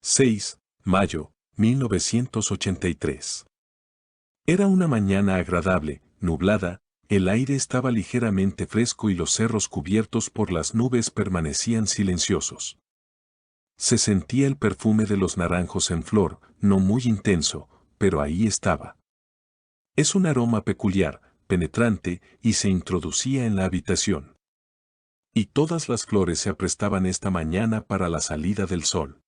6. Mayo, 1983. Era una mañana agradable, nublada, el aire estaba ligeramente fresco y los cerros cubiertos por las nubes permanecían silenciosos. Se sentía el perfume de los naranjos en flor, no muy intenso, pero ahí estaba. Es un aroma peculiar, penetrante, y se introducía en la habitación. Y todas las flores se aprestaban esta mañana para la salida del sol.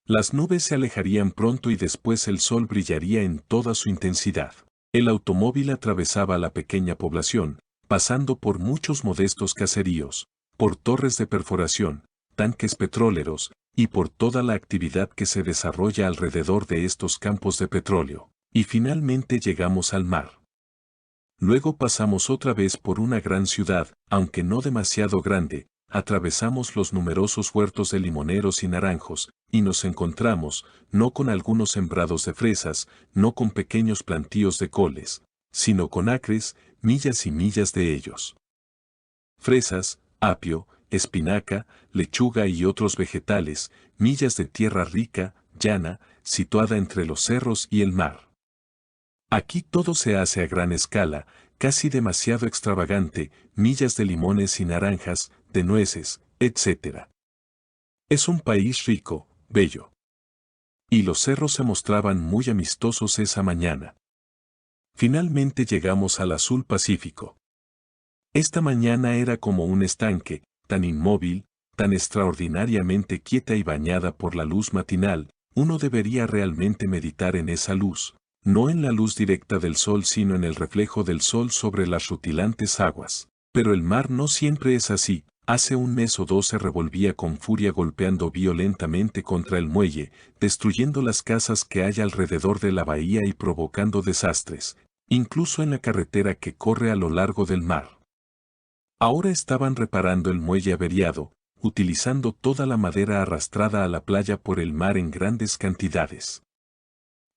Las nubes se alejarían pronto y después el sol brillaría en toda su intensidad. El automóvil atravesaba la pequeña población, pasando por muchos modestos caseríos, por torres de perforación, tanques petroleros, y por toda la actividad que se desarrolla alrededor de estos campos de petróleo. Y finalmente llegamos al mar. Luego pasamos otra vez por una gran ciudad, aunque no demasiado grande, atravesamos los numerosos huertos de limoneros y naranjos, y nos encontramos, no con algunos sembrados de fresas, no con pequeños plantíos de coles, sino con acres, millas y millas de ellos. Fresas, apio, espinaca, lechuga y otros vegetales, millas de tierra rica, llana, situada entre los cerros y el mar. Aquí todo se hace a gran escala, casi demasiado extravagante, millas de limones y naranjas, de nueces, etc. Es un país rico, bello. Y los cerros se mostraban muy amistosos esa mañana. Finalmente llegamos al azul Pacífico. Esta mañana era como un estanque, tan inmóvil, tan extraordinariamente quieta y bañada por la luz matinal, uno debería realmente meditar en esa luz. No en la luz directa del sol sino en el reflejo del sol sobre las rutilantes aguas. Pero el mar no siempre es así. Hace un mes o dos se revolvía con furia golpeando violentamente contra el muelle, destruyendo las casas que hay alrededor de la bahía y provocando desastres, incluso en la carretera que corre a lo largo del mar. Ahora estaban reparando el muelle averiado, utilizando toda la madera arrastrada a la playa por el mar en grandes cantidades.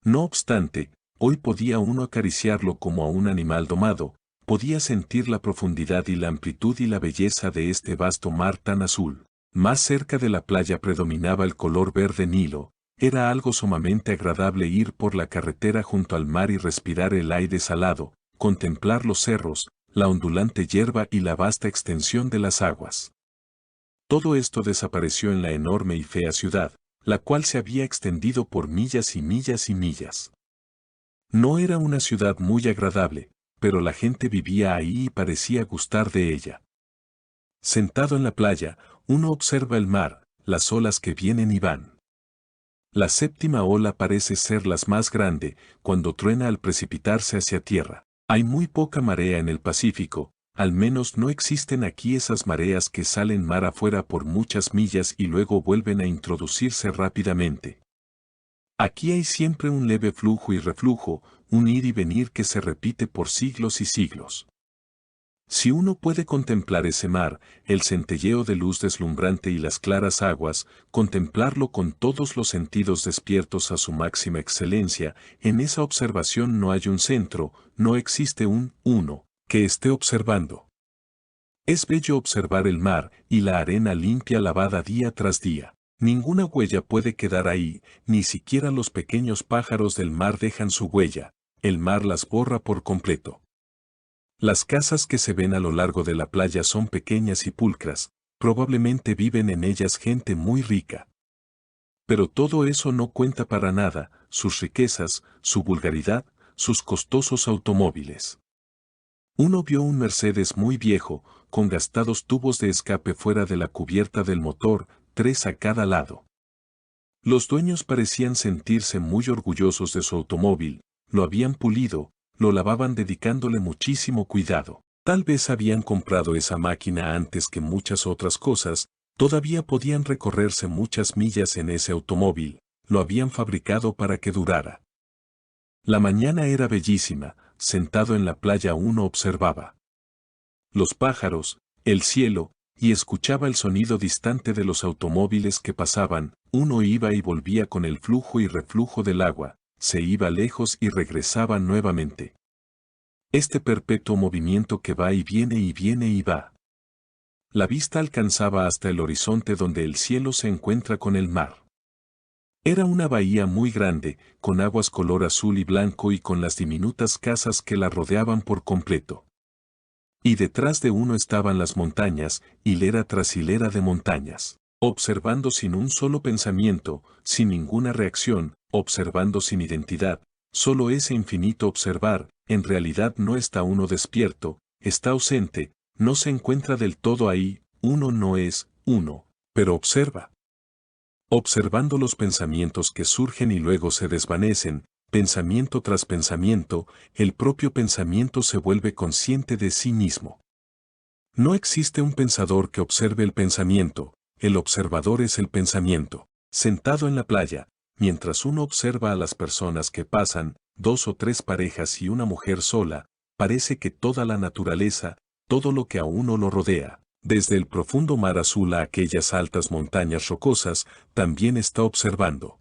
No obstante, hoy podía uno acariciarlo como a un animal domado, podía sentir la profundidad y la amplitud y la belleza de este vasto mar tan azul. Más cerca de la playa predominaba el color verde Nilo, era algo sumamente agradable ir por la carretera junto al mar y respirar el aire salado, contemplar los cerros, la ondulante hierba y la vasta extensión de las aguas. Todo esto desapareció en la enorme y fea ciudad, la cual se había extendido por millas y millas y millas. No era una ciudad muy agradable, pero la gente vivía ahí y parecía gustar de ella. Sentado en la playa, uno observa el mar, las olas que vienen y van. La séptima ola parece ser la más grande, cuando truena al precipitarse hacia tierra. Hay muy poca marea en el Pacífico, al menos no existen aquí esas mareas que salen mar afuera por muchas millas y luego vuelven a introducirse rápidamente. Aquí hay siempre un leve flujo y reflujo, un ir y venir que se repite por siglos y siglos. Si uno puede contemplar ese mar, el centelleo de luz deslumbrante y las claras aguas, contemplarlo con todos los sentidos despiertos a su máxima excelencia, en esa observación no hay un centro, no existe un uno que esté observando. Es bello observar el mar y la arena limpia lavada día tras día. Ninguna huella puede quedar ahí, ni siquiera los pequeños pájaros del mar dejan su huella, el mar las borra por completo. Las casas que se ven a lo largo de la playa son pequeñas y pulcras, probablemente viven en ellas gente muy rica. Pero todo eso no cuenta para nada, sus riquezas, su vulgaridad, sus costosos automóviles. Uno vio un Mercedes muy viejo, con gastados tubos de escape fuera de la cubierta del motor, 3 a cada lado. Los dueños parecían sentirse muy orgullosos de su automóvil, lo habían pulido, lo lavaban dedicándole muchísimo cuidado. Tal vez habían comprado esa máquina antes que muchas otras cosas, todavía podían recorrerse muchas millas en ese automóvil, lo habían fabricado para que durara. La mañana era bellísima, sentado en la playa uno observaba los pájaros, el cielo, y escuchaba el sonido distante de los automóviles que pasaban, uno iba y volvía con el flujo y reflujo del agua, se iba lejos y regresaba nuevamente. Este perpetuo movimiento que va y viene y viene y va. La vista alcanzaba hasta el horizonte donde el cielo se encuentra con el mar. Era una bahía muy grande, con aguas color azul y blanco y con las diminutas casas que la rodeaban por completo. Y detrás de uno estaban las montañas, hilera tras hilera de montañas, observando sin un solo pensamiento, sin ninguna reacción, observando sin identidad, solo ese infinito observar, en realidad no está uno despierto, está ausente, no se encuentra del todo ahí, uno no es uno, pero observa. Observando los pensamientos que surgen y luego se desvanecen, pensamiento tras pensamiento, el propio pensamiento se vuelve consciente de sí mismo. No existe un pensador que observe el pensamiento, el observador es el pensamiento. Sentado en la playa, mientras uno observa a las personas que pasan, 2 o 3 parejas y una mujer sola, parece que toda la naturaleza, todo lo que a uno lo rodea, desde el profundo mar azul a aquellas altas montañas rocosas, también está observando.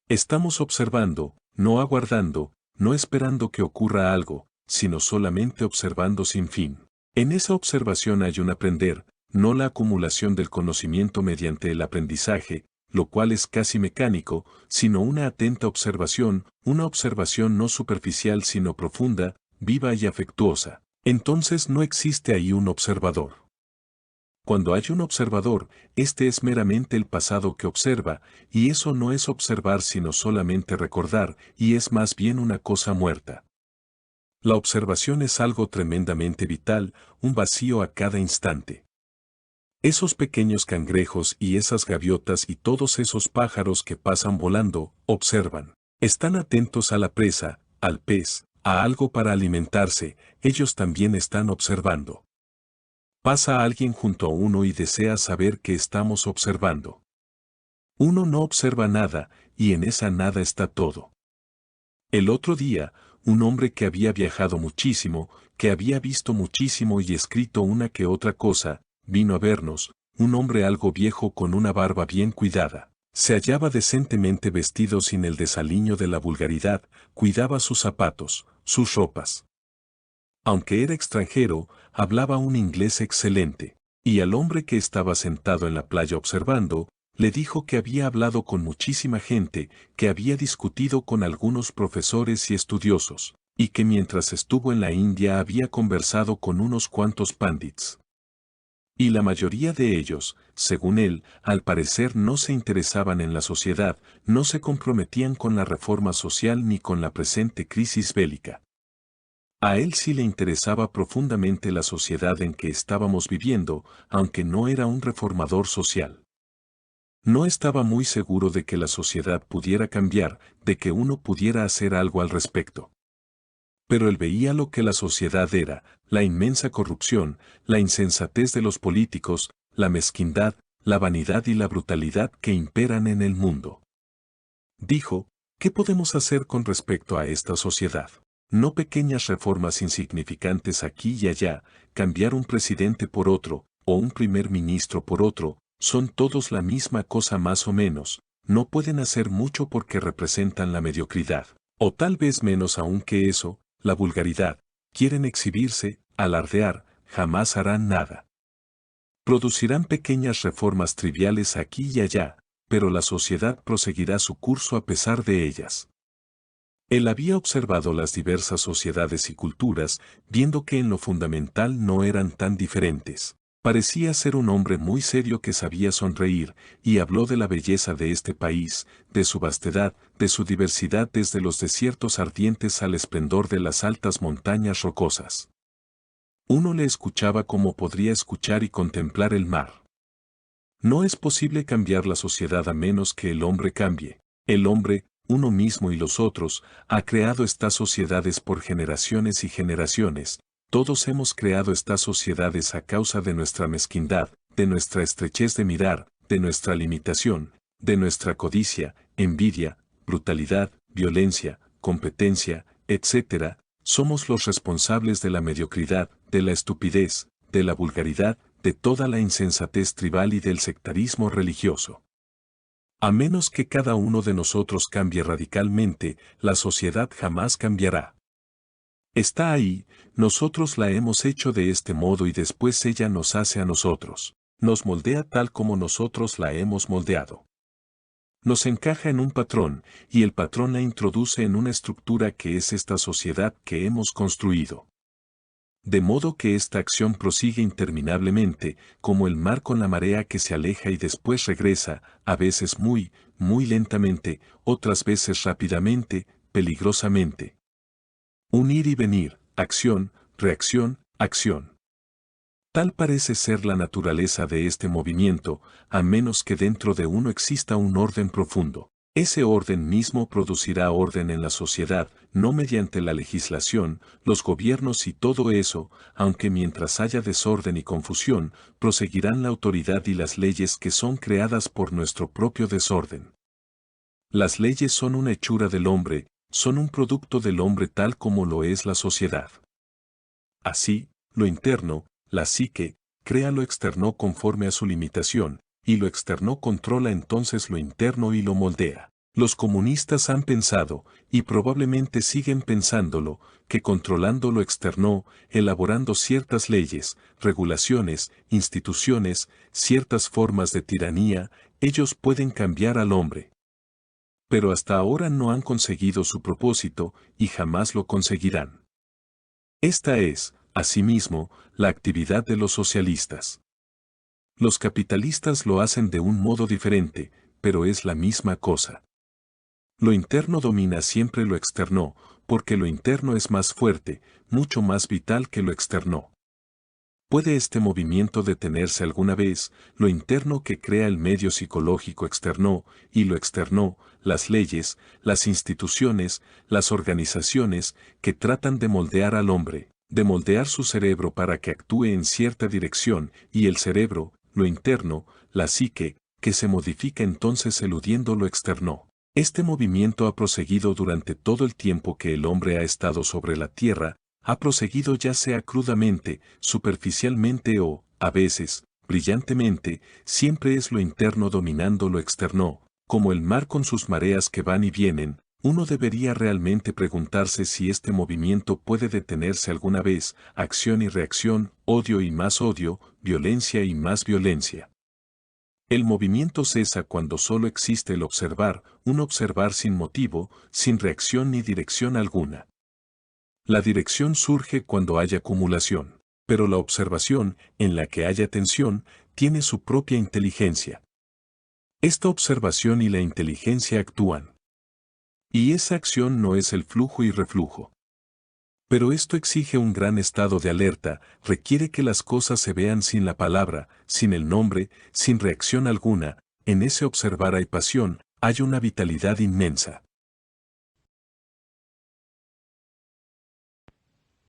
Estamos observando, no aguardando, no esperando que ocurra algo, sino solamente observando sin fin. En esa observación hay un aprender, no la acumulación del conocimiento mediante el aprendizaje, lo cual es casi mecánico, sino una atenta observación, una observación no superficial sino profunda, viva y afectuosa. Entonces no existe ahí un observador. Cuando hay un observador, este es meramente el pasado que observa, y eso no es observar sino solamente recordar, y es más bien una cosa muerta. La observación es algo tremendamente vital, un vacío a cada instante. Esos pequeños cangrejos y esas gaviotas y todos esos pájaros que pasan volando, observan. Están atentos a la presa, al pez, a algo para alimentarse, ellos también están observando. Pasa alguien junto a uno y desea saber qué estamos observando. Uno no observa nada, y en esa nada está todo. El otro día, un hombre que había viajado muchísimo, que había visto muchísimo y escrito una que otra cosa, vino a vernos, un hombre algo viejo con una barba bien cuidada. Se hallaba decentemente vestido sin el desaliño de la vulgaridad, cuidaba sus zapatos, sus ropas. Aunque era extranjero, hablaba un inglés excelente, y al hombre que estaba sentado en la playa observando, le dijo que había hablado con muchísima gente, que había discutido con algunos profesores y estudiosos, y que mientras estuvo en la India había conversado con unos cuantos pandits. Y la mayoría de ellos, según él, al parecer no se interesaban en la sociedad, no se comprometían con la reforma social ni con la presente crisis bélica. A él sí le interesaba profundamente la sociedad en que estábamos viviendo, aunque no era un reformador social. No estaba muy seguro de que la sociedad pudiera cambiar, de que uno pudiera hacer algo al respecto. Pero él veía lo que la sociedad era, la inmensa corrupción, la insensatez de los políticos, la mezquindad, la vanidad y la brutalidad que imperan en el mundo. Dijo, ¿qué podemos hacer con respecto a esta sociedad? No pequeñas reformas insignificantes aquí y allá, cambiar un presidente por otro, o un primer ministro por otro, son todos la misma cosa más o menos, no pueden hacer mucho porque representan la mediocridad, o tal vez menos aún que eso, la vulgaridad, quieren exhibirse, alardear, jamás harán nada. Producirán pequeñas reformas triviales aquí y allá, pero la sociedad proseguirá su curso a pesar de ellas. Él había observado las diversas sociedades y culturas, viendo que en lo fundamental no eran tan diferentes. Parecía ser un hombre muy serio que sabía sonreír, y habló de la belleza de este país, de su vastedad, de su diversidad desde los desiertos ardientes al esplendor de las altas montañas rocosas. Uno le escuchaba como podría escuchar y contemplar el mar. No es posible cambiar la sociedad a menos que el hombre cambie. El hombre, uno mismo y los otros, ha creado estas sociedades por generaciones y generaciones. Todos hemos creado estas sociedades a causa de nuestra mezquindad, de nuestra estrechez de mirar, de nuestra limitación, de nuestra codicia, envidia, brutalidad, violencia, competencia, etc. Somos los responsables de la mediocridad, de la estupidez, de la vulgaridad, de toda la insensatez tribal y del sectarismo religioso. A menos que cada uno de nosotros cambie radicalmente, la sociedad jamás cambiará. Está ahí, nosotros la hemos hecho de este modo y después ella nos hace a nosotros, nos moldea tal como nosotros la hemos moldeado. Nos encaja en un patrón, y el patrón la introduce en una estructura que es esta sociedad que hemos construido. De modo que esta acción prosigue interminablemente, como el mar con la marea que se aleja y después regresa, a veces muy, muy lentamente, otras veces rápidamente, peligrosamente. Un ir y venir, acción, reacción, acción. Tal parece ser la naturaleza de este movimiento, a menos que dentro de uno exista un orden profundo. Ese orden mismo producirá orden en la sociedad, no mediante la legislación, los gobiernos y todo eso, aunque mientras haya desorden y confusión, proseguirán la autoridad y las leyes que son creadas por nuestro propio desorden. Las leyes son una hechura del hombre, son un producto del hombre tal como lo es la sociedad. Así, lo interno, la psique, crea lo externo conforme a su limitación, y lo externo controla entonces lo interno y lo moldea. Los comunistas han pensado, y probablemente siguen pensándolo, que controlando lo externo, elaborando ciertas leyes, regulaciones, instituciones, ciertas formas de tiranía, ellos pueden cambiar al hombre. Pero hasta ahora no han conseguido su propósito, y jamás lo conseguirán. Esta es, asimismo, la actividad de los socialistas. Los capitalistas lo hacen de un modo diferente, pero es la misma cosa. Lo interno domina siempre lo externo, porque lo interno es más fuerte, mucho más vital que lo externo. ¿Puede este movimiento detenerse alguna vez, lo interno que crea el medio psicológico externo, y lo externo, las leyes, las instituciones, las organizaciones, que tratan de moldear al hombre, de moldear su cerebro para que actúe en cierta dirección, y el cerebro, lo interno, la psique, que se modifica entonces eludiendo lo externo? Este movimiento ha proseguido durante todo el tiempo que el hombre ha estado sobre la tierra, ha proseguido ya sea crudamente, superficialmente o, a veces, brillantemente, siempre es lo interno dominando lo externo, como el mar con sus mareas que van y vienen. Uno debería realmente preguntarse si este movimiento puede detenerse alguna vez, acción y reacción, odio y más odio, violencia y más violencia. El movimiento cesa cuando solo existe el observar, un observar sin motivo, sin reacción ni dirección alguna. La dirección surge cuando hay acumulación, pero la observación, en la que haya tensión, tiene su propia inteligencia. Esta observación y la inteligencia actúan. Y esa acción no es el flujo y reflujo. Pero esto exige un gran estado de alerta, requiere que las cosas se vean sin la palabra, sin el nombre, sin reacción alguna. En ese observar hay pasión, hay una vitalidad inmensa.